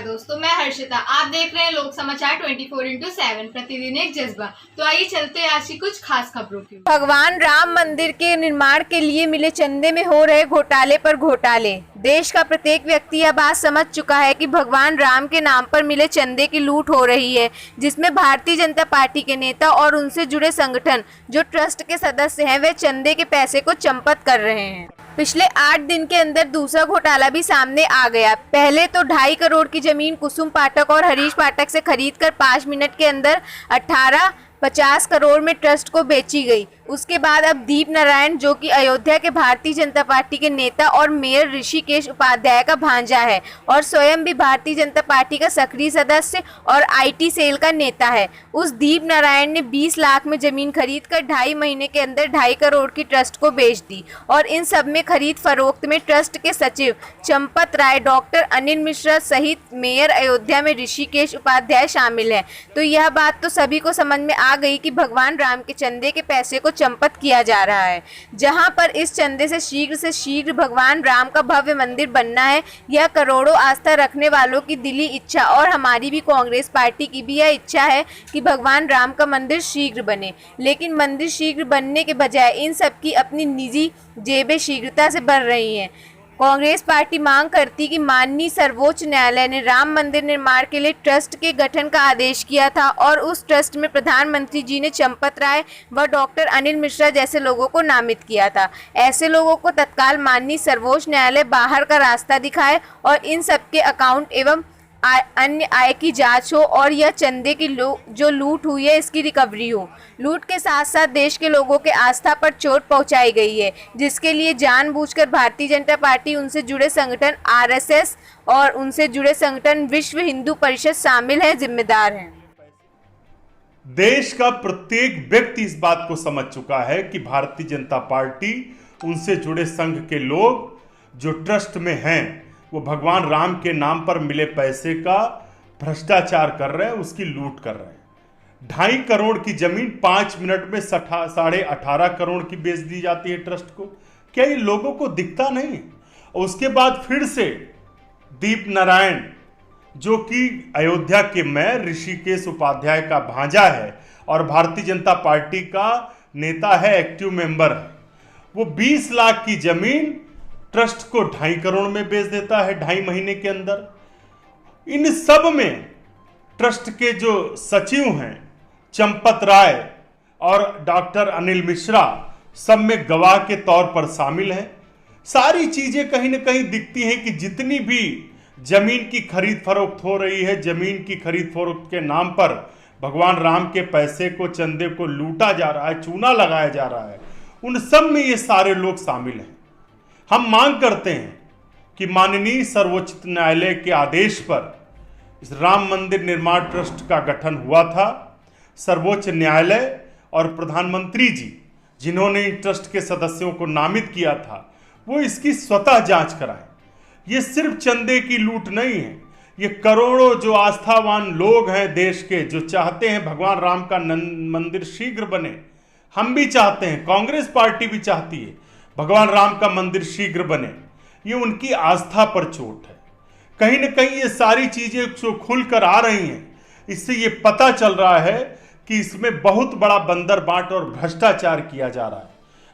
नमस्कार दोस्तों, मैं हर्षिता। आप देख रहे हैं लोक समाचार 24/7 प्रतिदिन एक जज्बा। तो आइए चलते हैं आज की कुछ खास खबरों की। भगवान राम मंदिर के निर्माण के लिए मिले चंदे में हो रहे घोटाले पर घोटाले। देश का प्रत्येक व्यक्ति यह बात समझ चुका है कि भगवान राम के नाम पर मिले चंदे की लूट हो रही है, जिसमें भारतीय जनता पार्टी के नेता और उनसे जुड़े संगठन जो ट्रस्ट के सदस्य हैं, वे चंदे के पैसे को चंपत कर रहे हैं। पिछले 8 दिन के अंदर दूसरा घोटाला भी सामने आ गया। पहले तो 2.5 करोड़ की जमीन कुसुम पाठक और हरीश पाठक से खरीदकर 5 मिनट के अंदर 18-50 करोड़ में ट्रस्ट को बेची गई। उसके बाद अब दीप नारायण, जो कि अयोध्या के भारतीय जनता पार्टी के नेता और मेयर ऋषिकेश उपाध्याय का भांजा है और स्वयं भी भारतीय जनता पार्टी का सक्रिय सदस्य और IT सेल का नेता है, उस दीप नारायण ने 20 लाख में जमीन खरीदकर 2.5 महीने के अंदर 2.5 करोड़ की ट्रस्ट को बेच दी। और इन सब में खरीद फरोख्त में ट्रस्ट के सचिव चंपत राय, डॉक्टर अनिल मिश्रा सहित मेयर अयोध्या में ऋषिकेश उपाध्याय शामिल हैं। तो यह बात तो सभी को समझ में आ गई कि भगवान राम के चंदे के पैसे को चंपत किया जा रहा है। जहां पर इस चंदे से शीघ्र भगवान राम का भव्य मंदिर बनना है, यह करोड़ों आस्था रखने वालों की दिली इच्छा और हमारी भी कांग्रेस पार्टी की भी यह इच्छा है कि भगवान राम का मंदिर शीघ्र बने। लेकिन मंदिर शीघ्र बनने के बजाय इन सब की अपनी निजी जेबें शीघ्रता से भर रही हैं। कांग्रेस पार्टी मांग करती कि माननीय सर्वोच्च न्यायालय ने राम मंदिर निर्माण के लिए ट्रस्ट के गठन का आदेश किया था और उस ट्रस्ट में प्रधानमंत्री जी ने चंपत राय व डॉक्टर अनिल मिश्रा जैसे लोगों को नामित किया था। ऐसे लोगों को तत्काल माननीय सर्वोच्च न्यायालय बाहर का रास्ता दिखाए और इन सबके अकाउंट एवं अन्य आय की जांच हो और यह चंदे की जो लूट हुई है इसकी रिकवरी हो। लूट के साथ साथ देश के लोगों के आस्था पर चोट पहुंचाई गई है, जिसके लिए जानबूझकर भारतीय जनता पार्टी, उनसे जुड़े संगठन RSS और उनसे जुड़े संगठन विश्व हिंदू परिषद शामिल हैं, जिम्मेदार हैं। देश का प्रत्येक व्यक्ति इस बात को समझ चुका है कि भारतीय जनता पार्टी, उनसे जुड़े संघ के लोग जो ट्रस्ट में हैं, वो भगवान राम के नाम पर मिले पैसे का भ्रष्टाचार कर रहे हैं, उसकी लूट कर रहे हैं। 2.5 करोड़ की जमीन 5 मिनट में 18.5 करोड़ की बेच दी जाती है ट्रस्ट को। क्या ये लोगों को दिखता नहीं? और उसके बाद फिर से दीप नारायण, जो कि अयोध्या के मेयर ऋषिकेश उपाध्याय का भांजा है और भारतीय जनता पार्टी का नेता है, एक्टिव मेंबर है, वो 20 लाख की जमीन ट्रस्ट को 2.5 करोड़ में बेच देता है 2.5 महीने के अंदर। इन सब में ट्रस्ट के जो सचिव हैं चंपत राय और डॉक्टर अनिल मिश्रा सब में गवाह के तौर पर शामिल हैं। सारी चीजें कहीं ना कहीं दिखती हैं कि जितनी भी जमीन की खरीद फरोख्त हो रही है, जमीन की खरीद फरोख्त के नाम पर भगवान राम के पैसे को, चंदे को लूटा जा रहा है, चूना लगाया जा रहा है, उन सब में ये सारे लोग शामिल हैं। हम मांग करते हैं कि माननीय सर्वोच्च न्यायालय के आदेश पर इस राम मंदिर निर्माण ट्रस्ट का गठन हुआ था। सर्वोच्च न्यायालय और प्रधानमंत्री जी, जिन्होंने इन ट्रस्ट के सदस्यों को नामित किया था, वो इसकी स्वतः जांच कराएं। ये सिर्फ चंदे की लूट नहीं है, ये करोड़ों जो आस्थावान लोग हैं देश के, जो चाहते हैं भगवान राम का मंदिर शीघ्र बने। हम भी चाहते हैं, कांग्रेस पार्टी भी चाहती है भगवान राम का मंदिर शीघ्र बने। ये उनकी आस्था पर चोट है। कहीं ना कहीं ये सारी चीजें जो खुल कर आ रही हैं, इससे ये पता चल रहा है कि इसमें बहुत बड़ा बंदर बांट और भ्रष्टाचार किया जा रहा है।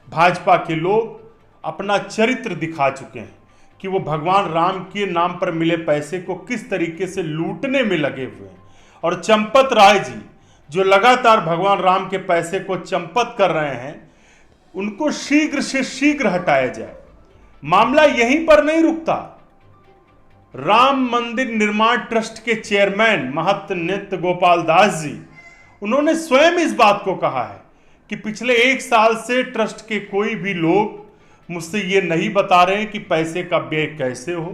भाजपा के लोग अपना चरित्र दिखा चुके हैं कि वो भगवान राम के नाम पर मिले पैसे को किस तरीके से लूटने में लगे हुए हैं। और चंपत राय जी, जो लगातार भगवान राम के पैसे को चंपत कर रहे हैं, उनको शीघ्र से शीघ्र हटाया जाए। मामला यहीं पर नहीं रुकता। राम मंदिर निर्माण ट्रस्ट के चेयरमैन महंत नित्य गोपाल दास जी, उन्होंने स्वयं इस बात को कहा है कि पिछले 1 साल से ट्रस्ट के कोई भी लोग मुझसे ये नहीं बता रहे कि पैसे का व्यय कैसे हो,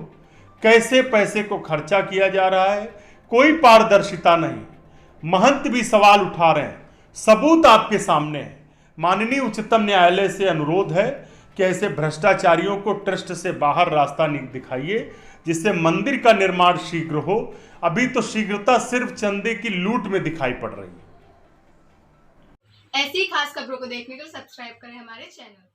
कैसे पैसे को खर्चा किया जा रहा है, कोई पारदर्शिता नहीं। महंत भी सवाल उठा रहे हैं, सबूत आपके सामने है। माननीय उच्चतम न्यायालय से अनुरोध है कि ऐसे भ्रष्टाचारियों को ट्रस्ट से बाहर रास्ता दिखाइए, जिससे मंदिर का निर्माण शीघ्र हो। अभी तो शीघ्रता सिर्फ चंदे की लूट में दिखाई पड़ रही है। ऐसी खास खबरों को देखने के लिए सब्सक्राइब करें हमारे चैनल।